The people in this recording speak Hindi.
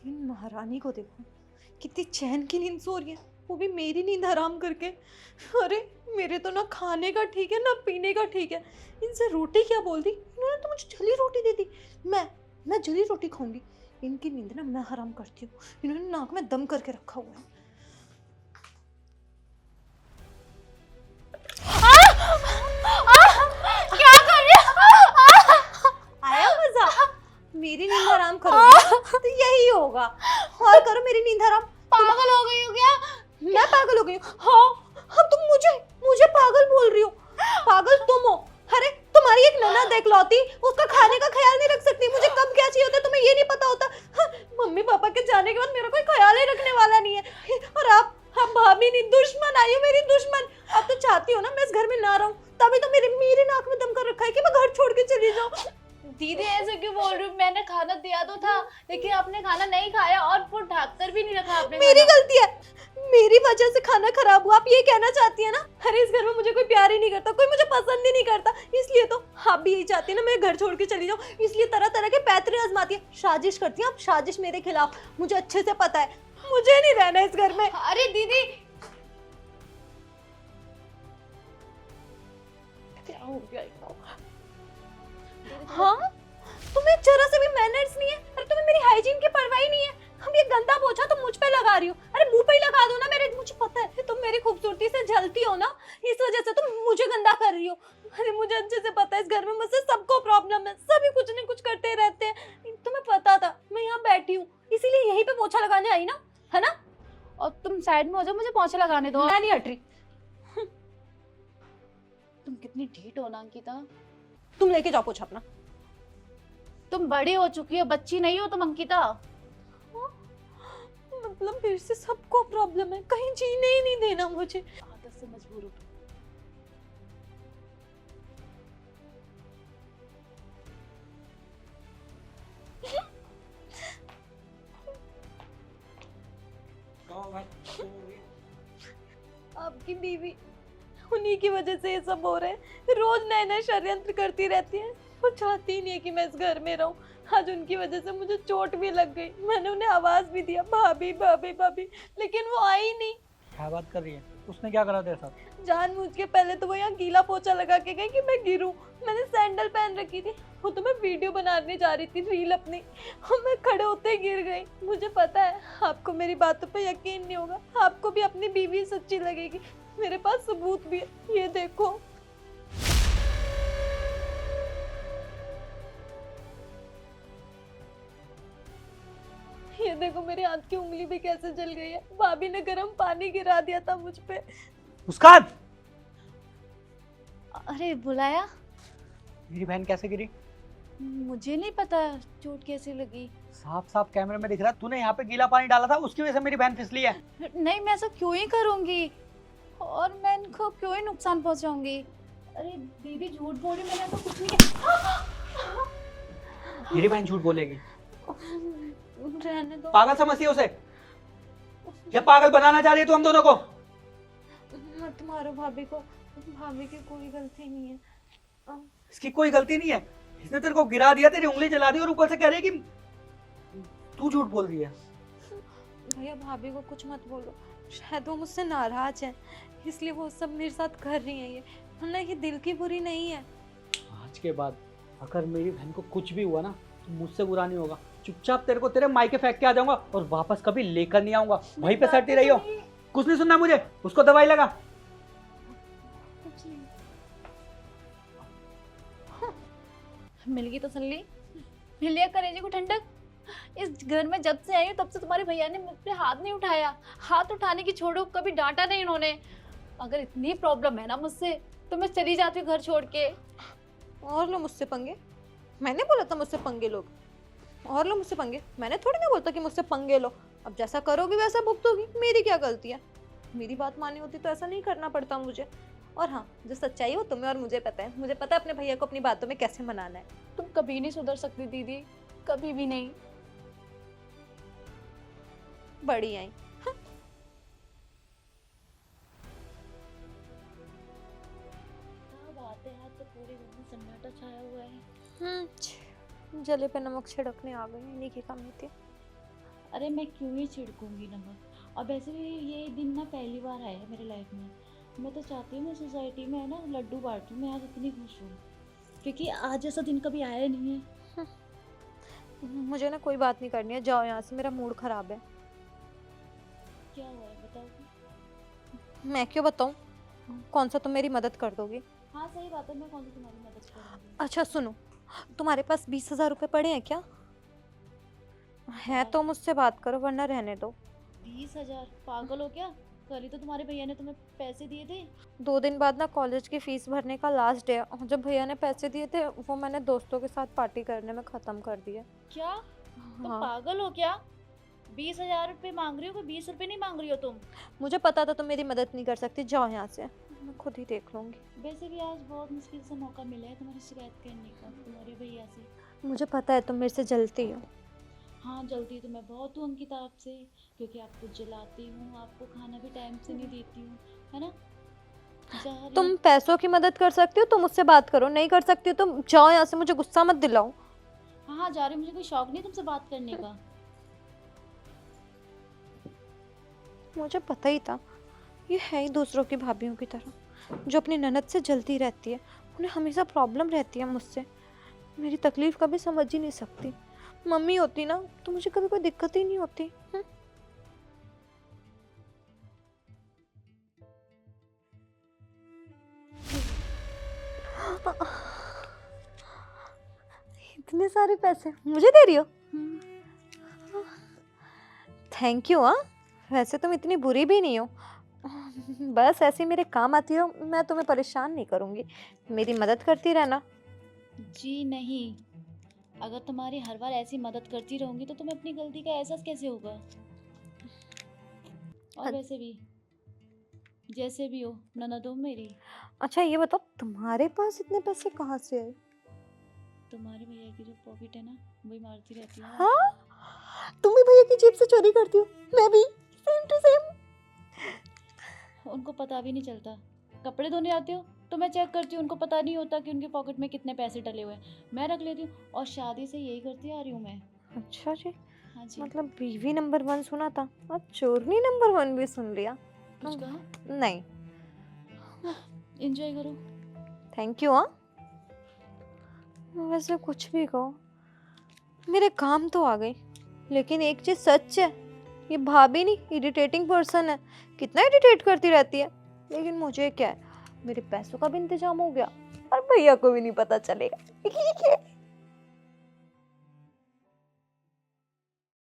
इन महारानी को देखो, कितनी चैन की नींद सो रही है, वो भी मेरी नींद हराम करके। अरे मेरे तो ना खाने का ठीक है ना पीने का ठीक है, इनसे रोटी क्या बोल दी, इन्होंने तो मुझे जली रोटी दे दी। मैं जली रोटी खाऊंगी, इनकी नींद ना मैं हराम करती हूँ। इन्होंने नाक में दम करके रखा हुआ है। क्या कर रही हो? आया मजा? मेरी नींद हराम करोगी ना तो यही होगा। और करो मेरी नींद हराम। पागल हो गई हो क्या? मैं पागल हो गई हूँ? हाँ तुम मुझे मुझे पागल बोल रही हो? पागल तुम हो। अरे तुम्हारी एक ननद इकलौती, उसका खाने का ख्याल नहीं रख सकती। मुझे कब क्या चाहिए होता है तुम्हें ये नहीं पता होता। हाँ, मम्मी पापा के जाने के बाद मेरा कोई ख्याल ही रखने वाला नहीं है। और आप भाभी नहीं, दुश्मन आई हो, मेरी दुश्मन। अब तो चाहती हो ना मैं इस घर में ना रहूं, तभी तो मेरे मेरे नाक में दम कर रखा है कि मैं घर छोड़ के चली जाऊं। दीदी ऐसे क्यों बोल रही हो? मैंने खाना दिया तो था, लेकिन आपने खाना नहीं खाया और वो ढक कर भी नहीं रखा आपने मेरी खाना। गलती है, मेरी वजह से खाना खराब हुआ। आप ये कहना चाहती है ना? अरे इस घर में मुझे कोई प्यार ही नहीं करता, कोई मुझे पसंद ही नहीं करता, इसलिए तो आप भी यही चाहती है ना मैं घर छोड़ के चली जाऊं। इसलिए तरह तरह के पैतरे आजमाती है, साजिश करती है आप, साजिश मेरे खिलाफ। मुझे अच्छे से पता है, मुझे नहीं रहना इस घर में। अरे दीदी क्या हो गया इनको? हाँ तुम्हें जरा से भी मैनर्स नहीं है। अरे तुम्हें मेरी हाइजीन की परवाह ही नहीं है। हम ये गंदा पोछा तुम मुझ पे लगा रही हो। अरे मुंह पे ही लगा दो ना मेरे, मुझे पता है तुम मेरी खूबसूरती से जलती हो ना, इस वजह से तुम मुझे गंदा कर रही हो। अरे मुझे अच्छे से पता है इस घर में मुझसे सबको प्रॉब्लम है, सभी कुछ न कुछ करते रहते हैं। तुम्हें पता था मैं यहाँ बैठी हूँ, इसीलिए यहीं पे पोछा लगाने आई ना, है ना? और तुम साइड में हो जाओ, मुझे पोंछा लगाने दो। मैं नहीं हट रही। तुम कितनी ढीठ हो ना अंकिता। तुम लेके जाओ पोछा अपना। तुम बड़ी हो चुकी हो, बच्ची नहीं हो तुम अंकिता। मतलब फिर से सबको प्रॉब्लम है, कहीं जीने ही नहीं देना मुझे। आदत से मजबूर हो तुम। आपकी बीवी, उन्हीं की वजह से ये सब हो रहा है। रोज नए नए षड्यंत्र करती रहती है। वो चाहती ही नहीं है कि मैं इस घर में रहूं। आज उनकी वजह से मुझे चोट भी लग गई। मैंने उन्हें आवाज भी दिया, भाभी भाभी भाभी, लेकिन वो आई नहीं। क्या बात कर रही है? उसने क्या करा तेरे साथ? जानबूझ के पहले तो वो यहाँ गीला पोछा लगा के गई कि मैं गिरूं। मैंने सैंडल पहन रखी थी, वो तो मैं वीडियो बनाने जा रही थी, रील अपनी, और मैं खड़े होते ही गिर गई। मुझे पता है आपको मेरी बातों पे यकीन नहीं होगा, आपको भी अपनी बीवी सच्ची लगेगी। मेरे पास सबूत भी है, ये देखो। ये देखो मेरे हाथ की उंगली भी कैसे जल गई है। भाभी ने गर्म पानी गिरा दिया था मुझ पे। मुस्कान! अरे बुलाया? मेरी बहन कैसे गिरी? मुझे नहीं पता चोट कैसे लगी। साफ साफ कैमरे में दिख रहा है, तूने यहाँ पे गीला पानी डाला था, उसकी वजह से मेरी बहन फिसली है। नहीं मैं ऐसा क्यों ही करूंगी, और मैं इनको क्यों ही नुकसान पहुंचाऊंगी। अरे दीदी झूठ बोल रही, मैंने तो कुछ नहीं किया। मेरी बहन झूठ बोलेगी? रहने दो। पागल समझती है उसे? या पागल बनाना चाह रही है तू हम दोनों को? मत मारो भाभी को, भाभी की कोई गलती नहीं है। इसकी कोई गलती नहीं है, इसने तेरे को गिरा दिया, तेरी उंगली जला दी और ऊपर से कह रही है कि तू झूठ बोल रही है। भैया भाभी को कुछ मत बोलो, शायद वो मुझसे नाराज है, इसलिए वो सब मेरे साथ कर रही है ये, वरना ये दिल की बुरी नहीं है। आज के बाद अगर मेरी बहन को कुछ भी हुआ ना तो मुझसे बुरा नहीं होगा। चुपचाप तेरे को तेरे मायके फेंक के आ जाऊंगा और वापस कभी लेकर नहीं आऊंगा। वहीं पे सटती रही हो, कुछ नहीं सुनना मुझे। उसको दवाई लगा। मिल गई तसल्ली, मिल लिया कलेजे को ठंडक। इस घर में जब से आई हूँ तब से तुम्हारे भैया ने मुझ पे हाथ नहीं उठाया। हाथ उठाने की छोड़ो, कभी डांटा नहीं इन्होंने। अगर इतनी प्रॉब्लम है ना मुझसे तो मैं चली जाती हूँ घर छोड़ के। और लो मुझसे पंगे? मैंने बोला था मुझसे पंगे लोग? और लो मुझसे पंगे? मैंने थोड़ी ना बोलता कि मुझसे पंगे लो। अब जैसा करोगी वैसा भुगतोगी, मेरी क्या गलती है? मेरी बात मानी होती तो ऐसा नहीं करना पड़ता मुझे। और हाँ, जो सच्चाई है वो तुम्हें और मुझे पता है। मुझे पता है अपने भैया को अपनी बातों में कैसे मनाना है। तुम कभी नहीं सुधर सकती दीदी, कभी भी नहीं। बड़ी आई। बात है, आज तो पूरे घर में सन्नाटा छाया हुआ है। जले पे नमक छिड़कने आ गई, इन्हीं की कमी थी। अरे मैं क्यों ही छिड़कूंगी नमक। और वैसे भी ये दिन ना पहली बार आया है मेरे लाइफ में। मैं तो चाहती हूँ मैं सोसाइटी में है ना लड्डू बांटूँ। मैं आज इतनी खुश हूँ क्योंकि आज जैसा दिन कभी आया नहीं है। मुझे ना कोई बात नहीं करनी है, जाओ यहाँ से, मेरा मूड खराब है। क्या हुआ है बताओ। मैं क्यों बताऊँ? कौन सा तुम मेरी मदद कर दोगी? हाँ सही बात है, मैं कौन सी तुम्हारी मदद करूँगी। अच्छा सुनो, तुम्हारे पास 20,000 रुपये पड़े हैं क्या? है तो मुझसे बात करो, वरना रहने दो। 20,000? पागल हो क्या? कल ही तो तुम्हारे भैया ने तुम्हें पैसे दिए थे। 2 दिन बाद ना कॉलेज की फीस भरने का लास्ट डे है, और जब भैया ने पैसे दिए थे वो मैंने दोस्तों के साथ पार्टी करने में ख़त्म कर दिए। क्या तुम हाँ, पागल हो क्या? 20,000 रुपये मांग रही हो, कोई 20 रुपये नहीं मांग रही हो तुम। मुझे पता था तुम मेरी मदद नहीं कर सकती, जाओ यहाँ से, मैं खुद ही देख लूँगी। वैसे भी आज बहुत मुश्किल से मौका मिला है तुम्हारी शिकायत करने का तुम्हारे भैया से। मुझे पता है तुम मेरे से जलती हो। हाँ जल्दी तो मैं बहुत हूँ उनकी तरफ से, क्योंकि आपको जलाती हूँ, आपको खाना भी टाइम से नहीं देती हूँ, है ना। जा रही तुम हूँ। पैसों की मदद कर सकती हो तो मुझसे बात करो, नहीं कर सकती हो तो जाओ यहाँ से, मुझे गुस्सा मत दिलाओ। हाँ हाँ जा रही हूँ, मुझे कोई शौक नहीं तुमसे बात करने का। मुझे पता ही था, ये है ही दूसरों की भाभीयों की तरह, जो अपनी ननद से जलती रहती है। उन्हें हमेशा प्रॉब्लम रहती है मुझसे, मेरी तकलीफ कभी समझ ही नहीं सकती। मम्मी होती ना तो मुझे कभी कोई दिक्कत ही नहीं होती। इतने सारे पैसे मुझे दे रही हो? Thank you. हाँ, वैसे तुम इतनी बुरी भी नहीं हो, बस ऐसे ही मेरे काम आती हो, मैं तुम्हें परेशान नहीं करूँगी, मेरी मदद करती रहना। जी नहीं, अगर तुम्हारी हर बार ऐसी मदद करती रहूंगी तो तुम्हें अपनी गलती का एहसास कैसे होगा। और अ- वैसे भी जैसे भी हो ननद हो मेरी। अच्छा ये बताओ, तुम्हारे पास इतने पैसे कहाँ से आए? तुम्हारे भैया की जो पॉकेट है ना वही मारती रहती हूँ। हाँ, तुम भी भैया की जेब से चोरी करती हो? मैं भी, सेम टू सेम। उनको पता भी नहीं चलता। कपड़े धोने आते हो तो मैं चेक करती हूँ, उनको पता नहीं होता कि उनके पॉकेट में कितने पैसे डले हुए हैं, मैं रख लेती हूँ। और शादी से यही करती आ रही हूँ मैं। अच्छा जी, हाँ जी। मतलब बीवी नंबर 1 सुना था, अब चोरनी नंबर 1 भी सुन लिया। कुछ कहा? नहीं, एंजॉय करो। Thank you. हाँ, वैसे कुछ भी कहो, मेरे काम तो आ गई, लेकिन एक चीज सच है, ये भाभी नहीं, इरिटेटिंग पर्सन है, कितना इरिटेट करती रहती है। लेकिन मुझे क्या है, मेरे पैसों का भी इंतजाम हो गया और भैया को भी नहीं पता चलेगा।